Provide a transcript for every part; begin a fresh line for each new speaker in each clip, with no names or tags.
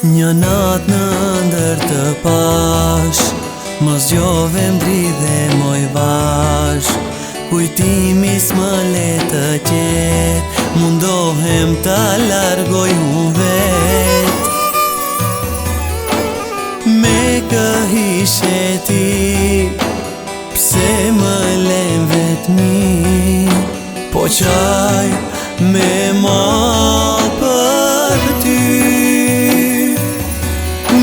Një natë në ndër të pash, mos gjove mbridhe moj bash. Kujtimi s'më le të qet, mundohem ta largoj unë vet. Me këhishe ti, pse më lem vetmi, po qaj me ma për ty.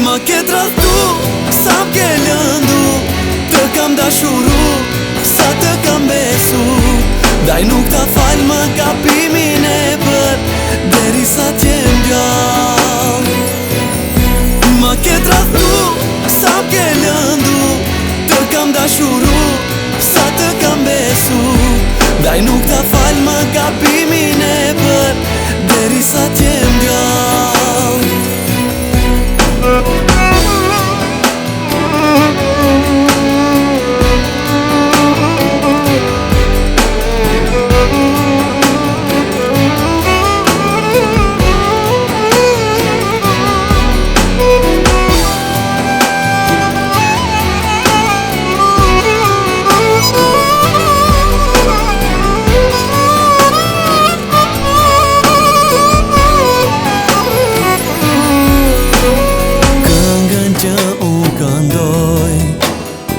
Më ke trahtu, sa m'ke lëndu, të kam dashuru, sa të kam besu. Daj nuk ta fal më kapimin e bër, derisa t'jem gjall. Më ke trahtu, sa m'ke lëndu, të kam dashuru, sa të kam besu. Daj nuk ta fal më kapimin e bër, derisa t'jem gjall.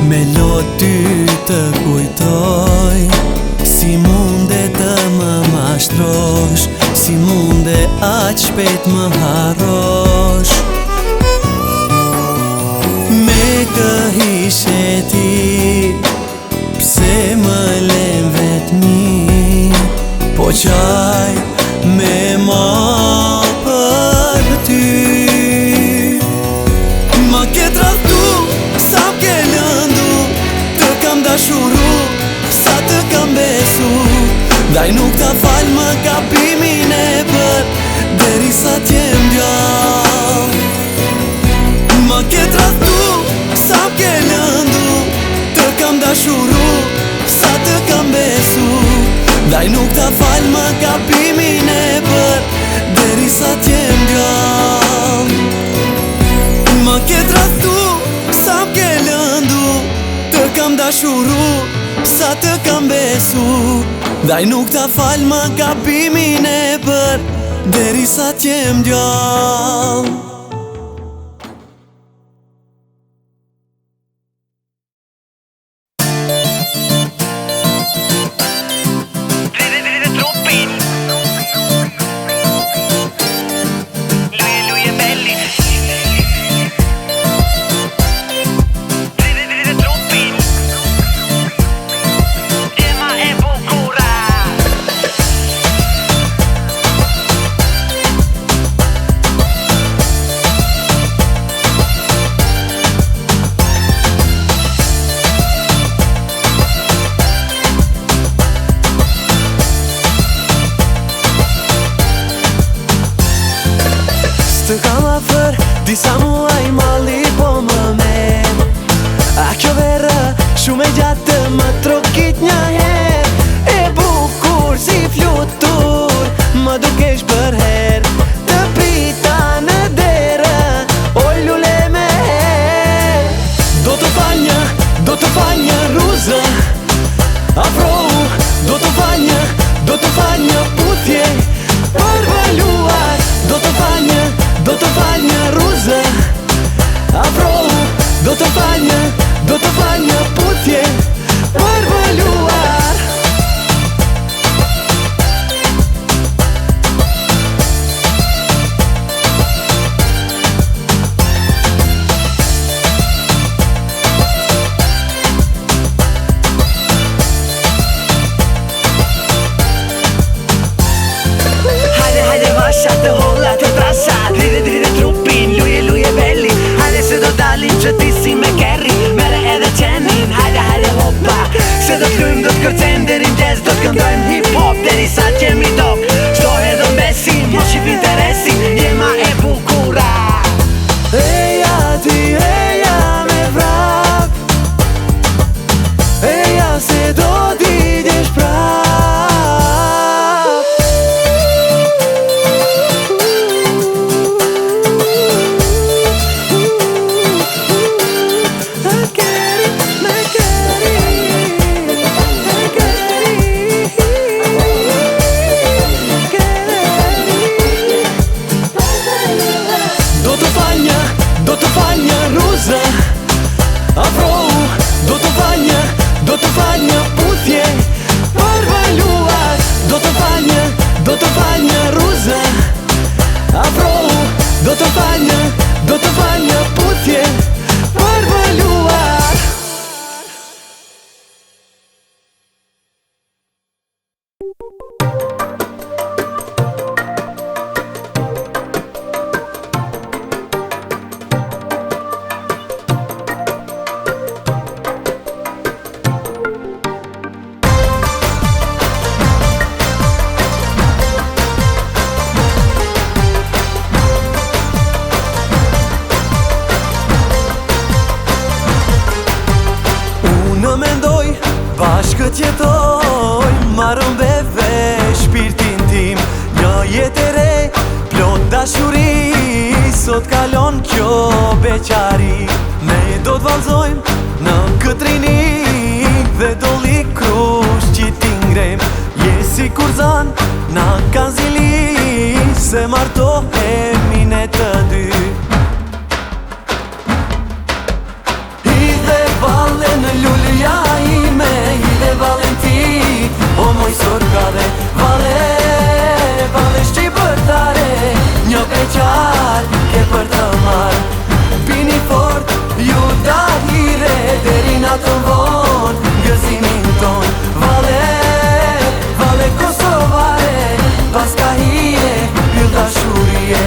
Me lot ty të kujtoj, si munde të më mashtrosh, si munde aq shpejt më harrosh. Me këhishe ti, pse më lem vetmi, po qaj me ma për ty. Më ke trahtu, sa m'ke lëndu, të kam dashuru, sa të kam besu. Daj nuk ta fal më kapimin e bër, derisa t'jem gjall. Më ke trahtu, sa m'ke lëndu, të kam dashuru, sa të kam besu. Daj nuk ta fal më kapimin e bër, derisa t'jem gjall. Më ke trahtu, sa m'ke lëndu, të kam dashuru, sa të kam besu. Daj nuk ta fal më kapimin e bër, derisa t'jem gjall. Të kam afer, disa muaj malli po më men. A kjo verë, shumë e gjatë më trokit një her. E bukur si flutur, më dukesh për her. Të prita në derë, oj lule me her. Do të fa një ruzë, afrohu. Do të fa një puthje, përvëluar. Do të fa një ruzë, afrohu. Do të fa një puthje, përvëluar. sot kalon kjo beqari. Ne do t'valzojmë në këtë rini dhe do li krush që ti ngrem. Je si kurzan na kanë zili se martohemi ne të dy. Hidhe vale në lulja ime, hidhe valen ti, o moj sorkave. Vale, vale shqipërtare, një beqar ke për të marë. Bini fort, ju dahire, deri natën vonë, gëzimin ton. Vale, vale Kosovare, pas ka hije, ju dashurie.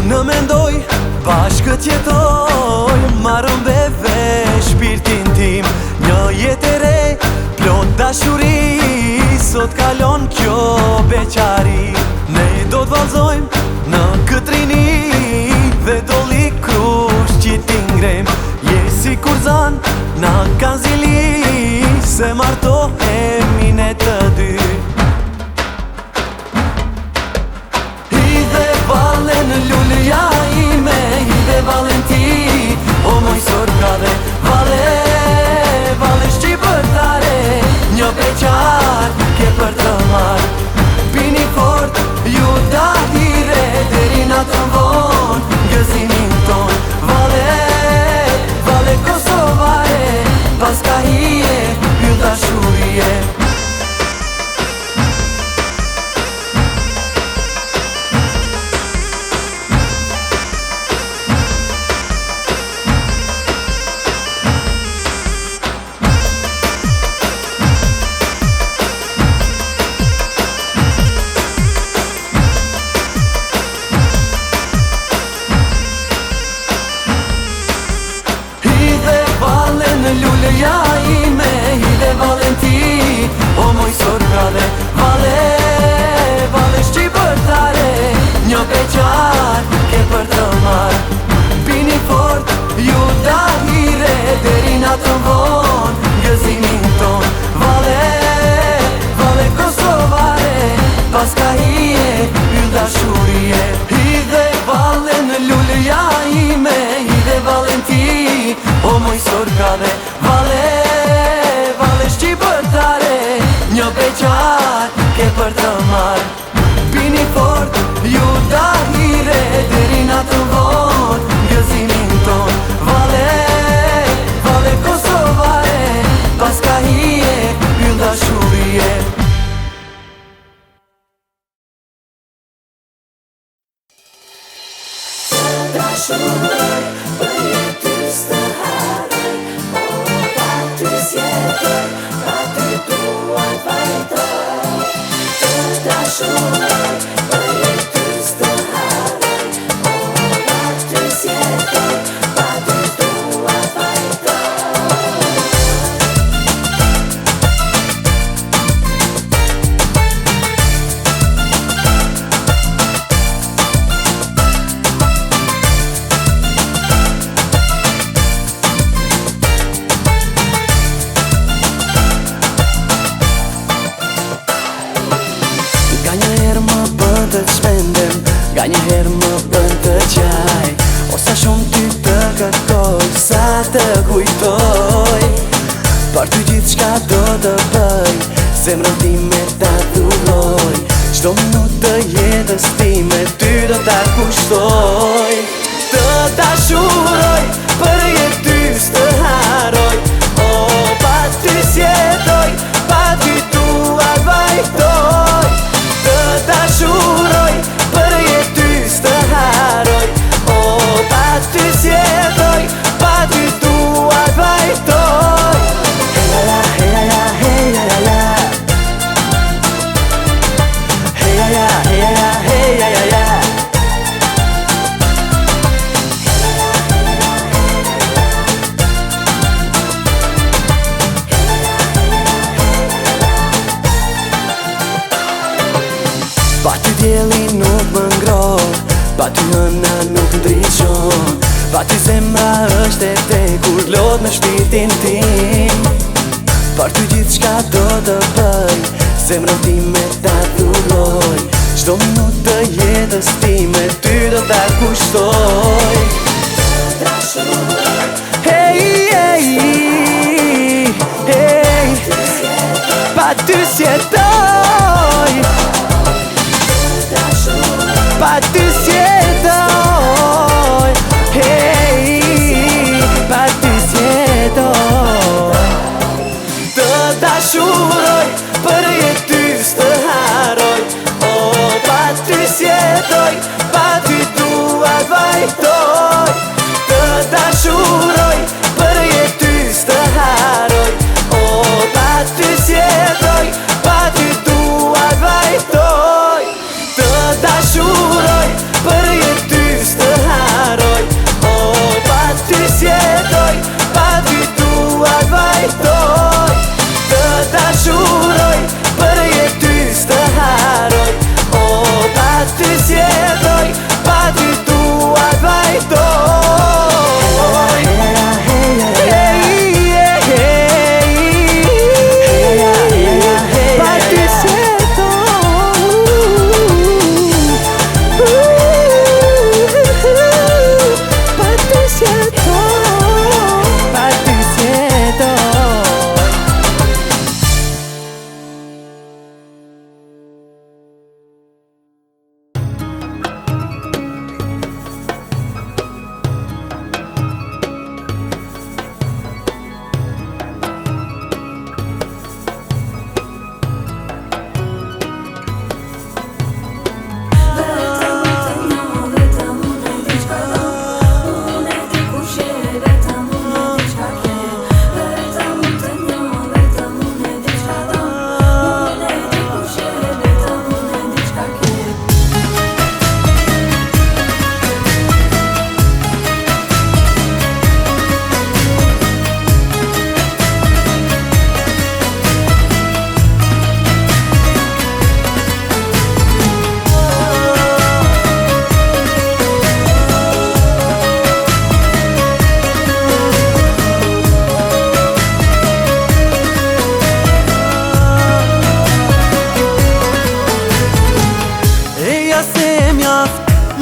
Në mendoj, bashkët jetoj, marrëm beve shpirtin tim. Një jetë e re, plot dashuri, sot kalon kjo beqari. Ne do t'valzojmë në këtë rini dhe do li krush që ti ngrem. Je si kurzan, na kanë zili se martohemi ne të dy. Vale në lulja ime, hidhe valen ti, o moj sorkave. Vale, vale shqipërtare, një beqar ke për të marë. Bini fort, ju dahire, deri natën vonë, gëzimin ton. Vale, vale Kosovare, pas ka hije, ju dashurie. Në lulja ime, hidhe valen ti, o moj sorkave. Vale, vale shqipërtare, një beqar ke për të marë. Bini fort, ju dahire, deri natën vonë, gëzimin ton. Vale, vale Kosovare, pas ka hije, ju dashurie. Hidhe vale në lulja ime, hidhe valen ti, o moj sorkave. Vale, vale shqipërtare, një beqar ke për të marë. Bini fort, ju dahire, deri natën vonë, gëzimin ton. Vale, vale Kosovare, pas ka hije, ju dashurie.
Dashurie, për jetës të haroj, o pa ty zjedoj, pa ty duat vajtoj. Dashurie, për jetës të haroj, o pa ty zjedoj, pa ty duat vajtoj.
Të shpendem, nga një herë më bën të qaj. O sa shumë ty të kërkoj, sa të kujtoj. Për ty gjithë shka do të bëj, zemrën time ta duroj. Çdo minutë të jetës time, ty do ta kushtoj. Të dashuroj, për jetës të haroj. O pa ty zjedoj, pa ty duat vajtoj. Të dashuroj, për jetës të haroj. O pa ty zjedoj, pa ty duat vajtoj. Hey la la, hey la la, hey la la la. Hey la la, hey la la, hey la la la. pa ty hëna nuk ndryqon, pa ty zemra është e te kur lot në shpirtin tim. Për ty gjithë shka do të bëj, zemrën ti me ta dhuroj, çdo minutë të jetës ti me ty do ta kushtoj. Hey, hey, hey, pa ty s'jetoj, pa ty s'jetoj, hey, pa ty s'jetoj. Të dashuroj, për jetë ty s'të haroj, oh, pa ty s'jetoj, pa ty dua vajtoj. Të dashuroj, për jetë ty s'të haroj, oh, pa ty s'jetoj, pa ty dua vajtoj. Të dashuroj, për jetë ty s'të haroj, oh, pa ty s'jetoj, pa ty dua vajtoj. Të dashuroj, për jetë ty s'të haroj, oh, pa ty s'jetoj, pa ty dua vajtoj.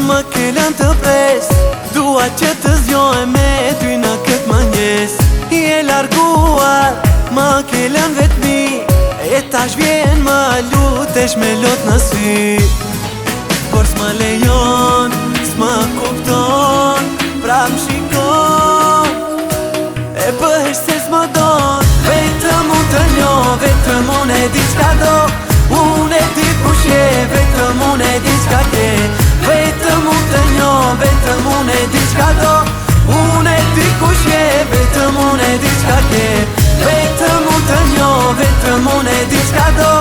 Më kellën të pres, dua që të zjoj me ty në këtë mëngjes. Je larguar, më kellën vetëmi, e tash vjen më lutesh me lot në sy. Por s'më lejon, s'më kupton, pra më shikon, e bëhesh se s'më don. Vetëm unë të njo, vetëm unë e di qka do, unë e di kush je, vetëm unë e di qka ke. Vetëm unë të njo, vetëm unë e di qka do, unë e di kush je, vetëm unë e di qka ke. Vetëm unë të njo, vetëm unë e di qka do,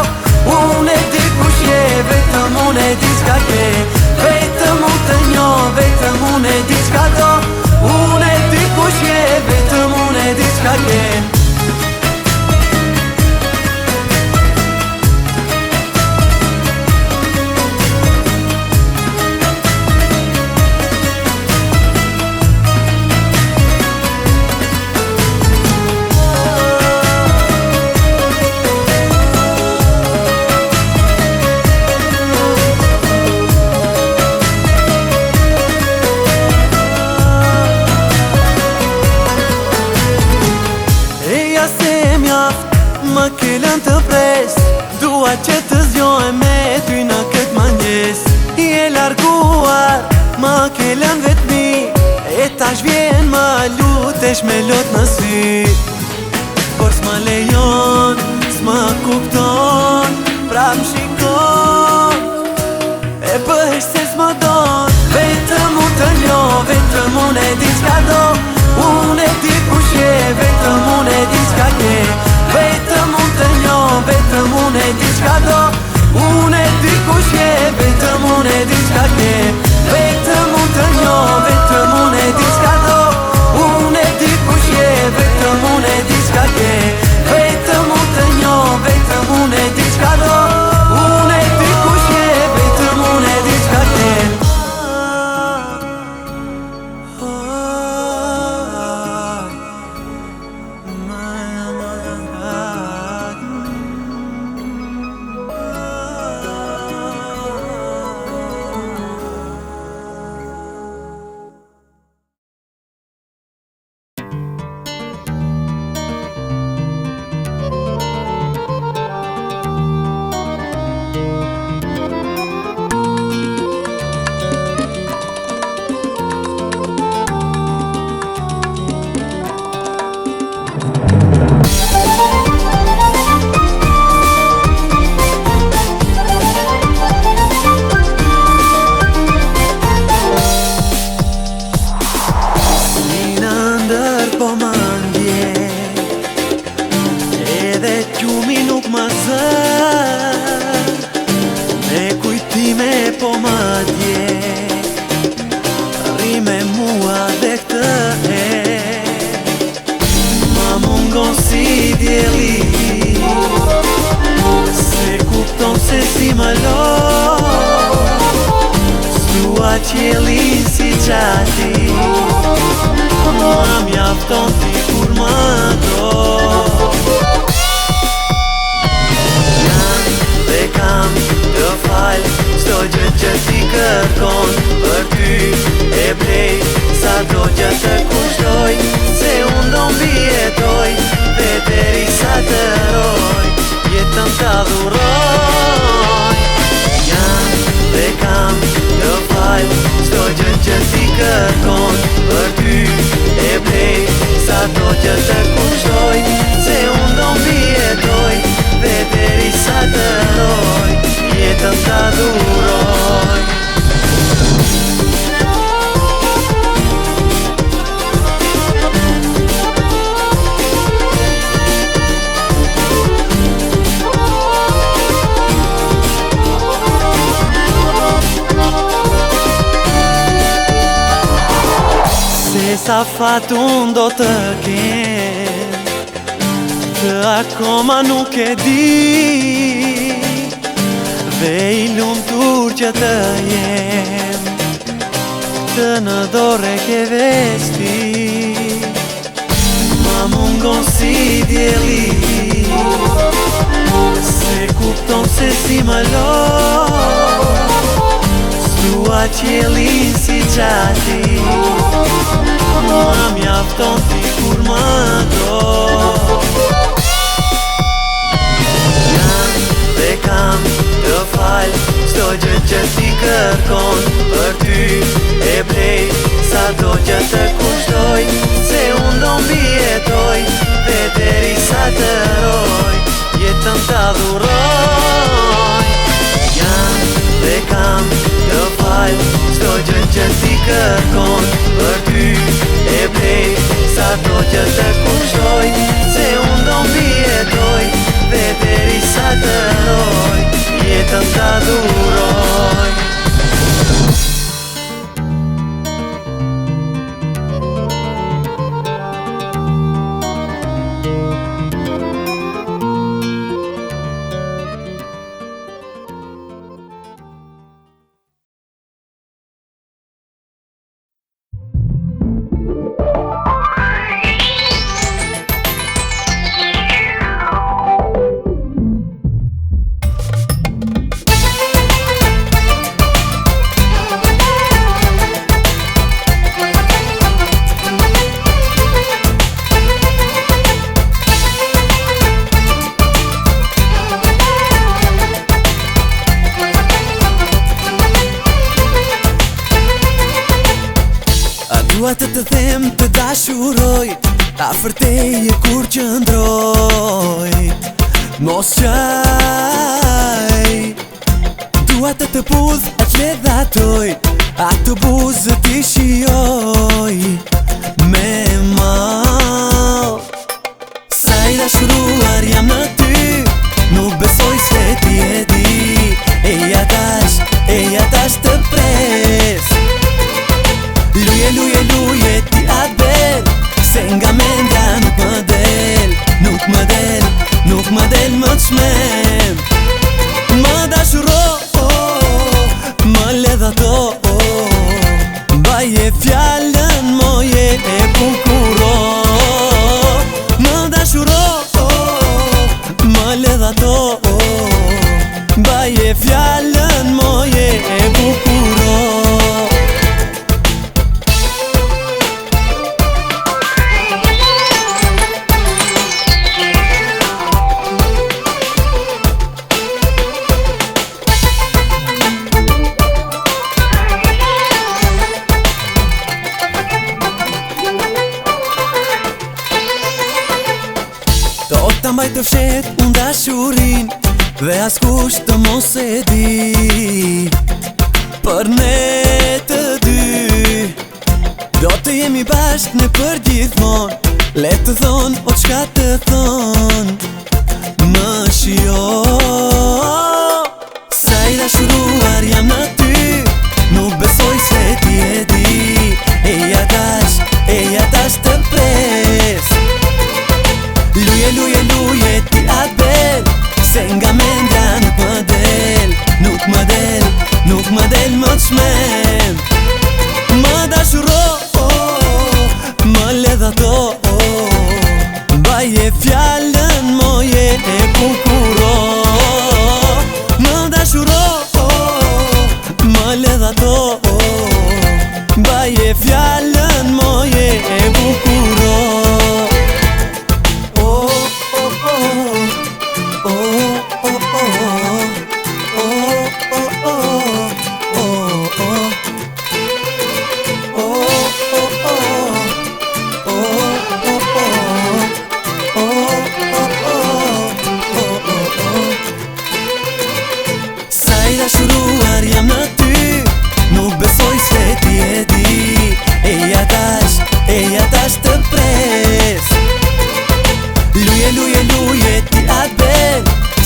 unë e di kush je, vetëm unë e di qka ke. Vetëm unë të njo, vetëm unë e di qka do, unë e di kush je, vetëm unë e di qka ke. Më kellën të pres, dua që të zjoj me ty në këtë mëngjes. Je larguar, më kellën vetëmi, e tash vjen më lutesh me lot në sy. Por s'më lejon, s'më kupton, pra më shikon, e bëhesh se s'më don. Vetëm unë të njo, vetëm unë e di qka do, unë e di kush je, vetëm unë e di qka ke. Vetëm unë të njo, vetëm unë e di qka do, unë e di kush je, vetëm unë e di qka ke. Vetëm unë të njo, vetëm unë e di qka do, unë e di kush je, vetëm unë e di qka ke. gjumi nuk më zë, me kujtime po më dje, rri me mua dhe këtë ma mungon si djeli, se kupton se si më lo, s'dua qjelin si qati, ma mjafton ti kur më do. Jam dhe kam të fal çdo gjë që ti kërkon, për ty e blej sa do që të kushtoj, se unë do mbijetoj dhe derisa të roj, jetën ta dhuroj. Jam dhe kam të fal çdo gjë që ti kërkon, për ty e blej sa do që të kushtoj, se unë do mbijetoj dhe derisa të roj, jetën ta dhuroj. Se sa fatun do të kem, të akoma nuk e di, dhe i lumtur që të jem, të në dore ke vesti, ma mungon si djeli, se kupton se si më lo, s'dua qjelin si qati, ma mjafton ti kur më do. Jam dhe kam të fal çdo gjë që ti kërkon, për ty e blej sa do që të kushtoj, se unë do mbijetoj dhe derisa të roj, jetën ta dhuroj. Jam dhe kam të fal çdo gjë që ti kërkon, për ty e blej sa do që të kushtoj, se unë do mbijetoj dhe derisa të roj, jetën ta dhuroj. Dua të them të dashuroj, afër teje kur qëndroj, mos qaj. Dua të të pudh e të ledhatoj, atë buzë t'i shioj me mal. Sa i dashuruar jam në ty, nuk besoj se ti e di, eja tash të pres. Luje, luje, luje ti atë del, se nga mendja nuk më del, nuk më del, nuk më del më t'shmen. Më dashuro, më ledhato, baje fjallën moje e bukuro. Më dashuro, më ledhato, baje fjallën moje e bukuro. Ta mbaj të fshet unë dashurin, dhe askush të mos e di. Për ne të dy do të jemi bashk në përgjithmon, le të thon o çka të thon. Më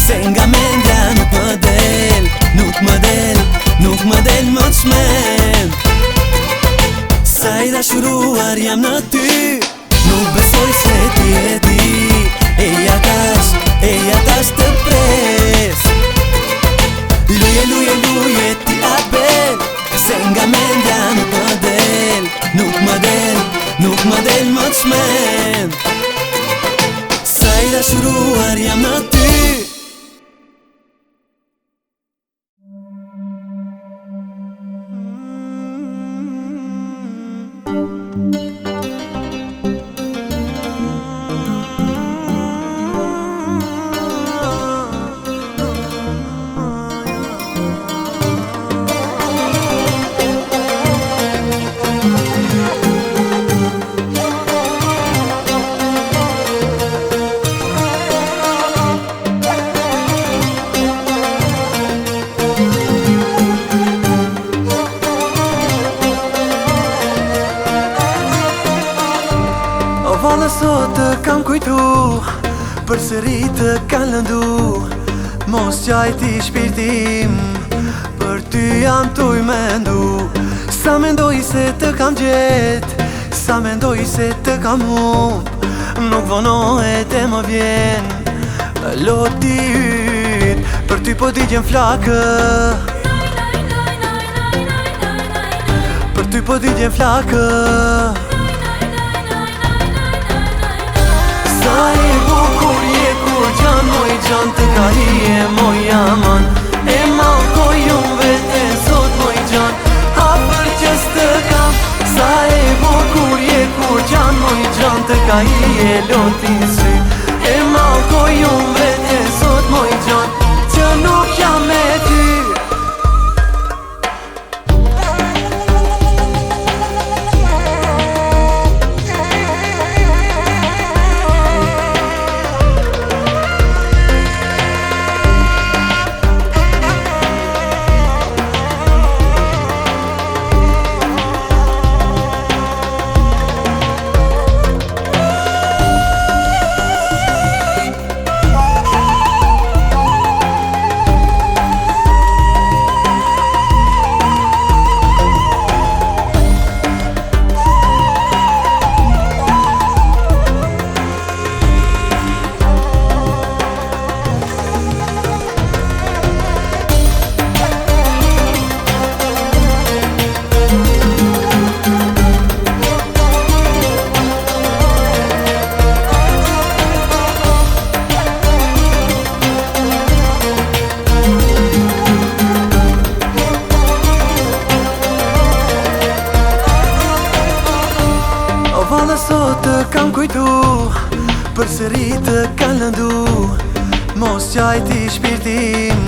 se nga mendja nuk më del, nuk më del, nuk më del më t'shmen. Sa i dashuruar jam në ty, nuk besoj se ti e di. Eja tash të pres, luje, luje, luje ti apel, se nga mendja nuk më del, nuk më del, nuk më del më t'shmen. Sa i dashuruar jam në ty. Valla sot të kam kujtu, për sëri të kanë lëndu. Mos qaj ti shpirtim, për ty jam tuj mendu. Sa mendoj se të kam gjet, sa mendoj se të kam humb, nuk vonohet e më vjen loti yt, për ty po digjen flakë, për ty po digjen flakë. Sa e bukur je kur gjan, moj gjan të ka hije moj aman. E malkoj unë vete sot moj gjan, hapër qës të kam. Sa e bukur je kur gjan, moj gjan të ka hije lotin sy. E malkoj unë vete sot moj gjan, që nuk jam me ty. Valla sot të kam kujtu, për sëri të kanë lëndu. Mos qaj ti shpirtim,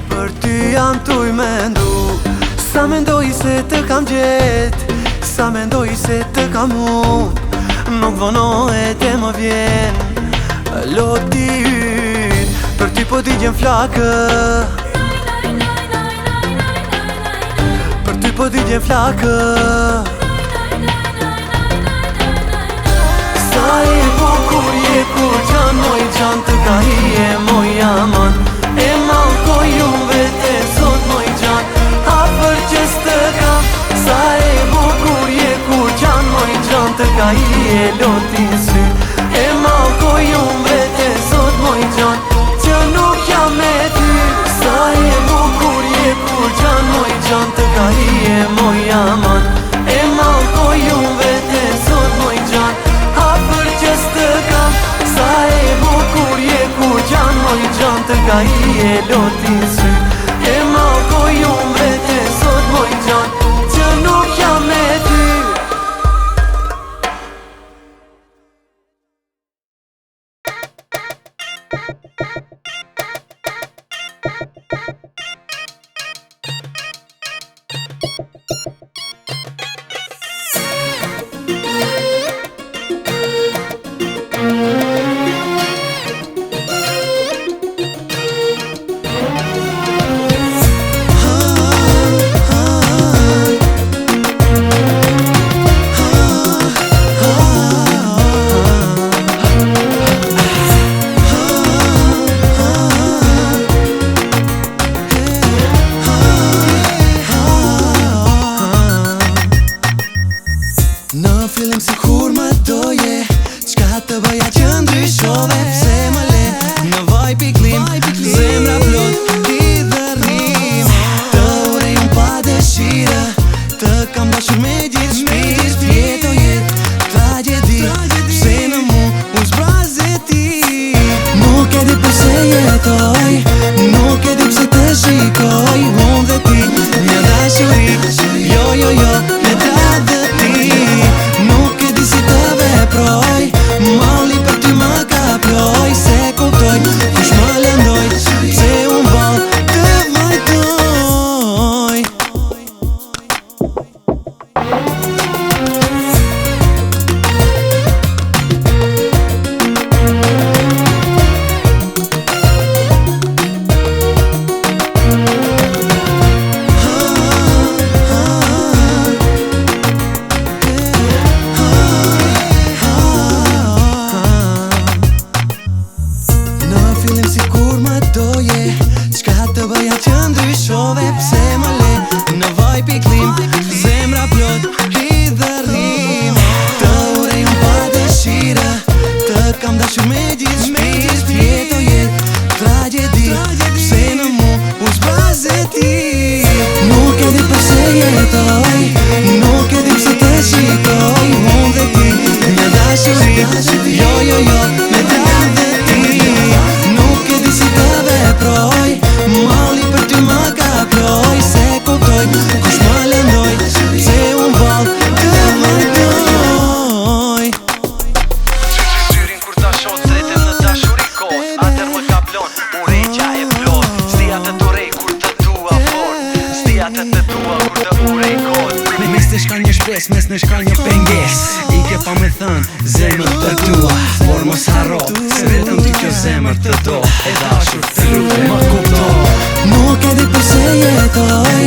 për ty jam tuj mendu. Sa mendoj se të kam gjet, sa mendoj se të kam humb, nuk vonohet e më vjen loti yt, për ty po digjen flakë, për ty po digjen flakë. Sa e bukur je kur gjan, moj gjan të ka hije moj aman. E malkoj unë vete sot moj gjan, hapër qës të kam. Sa e bukur je kur gjan, moj gjan të ka hije lotin sy. E malkoj unë vete sot moj gjan, që nuk jam me ty. Sa e bukur je kur gjan, moj gjan të ka hije moj aman. E malkoj unë vete sot moj gjan, hapër qës të kam. Sa e bukur je kur gjan, moj gjan të ka hije lotin sy. E malkoj unë vete sot moj gjan, që nuk jam me ty. jetoj, nuk e di pse të shikoj. Unë dhe ti, një dashuri, jo, jo, jo, me ta dhe ti. Nuk e di si të veproj, malli për ty ma kaploj. Se kuptoj, kush ma lëndoj, se unë val të vajtoj. Si kur më doje, qka të bëja që ndryshove, pse më le në vaj piklim, zemra plot i dhërim. Të urej unë pa dëshira, të kam dashur me gjithë shpirt. Jeto jet tragedi, pse në mu u zbaze ti. Nuk e di përse jetoj, nuk e di pse të shikoj. Unë dhe ti, një dashuri, jo, jo, jo, me ta dhe ti. Nuk e di si të veproj, malli për ty ma kaploj. Se kuptoj, kush ma lëndoj, se unë val të vajtoj.
Syrin kur ta shot, zretem në dashuri kot, atër më kaplon, ureqa e plot. Stia të urej kur të dua fort, stia të dua kur të urej kot.
Mes të shka një shpes, mes në shka një penges, i ke pa me thën, zemër të dua. Por mos harro, se vetëm ty kjo zemër të do, e dashur të lupe ma kupto. Nuk e di përse jetoj,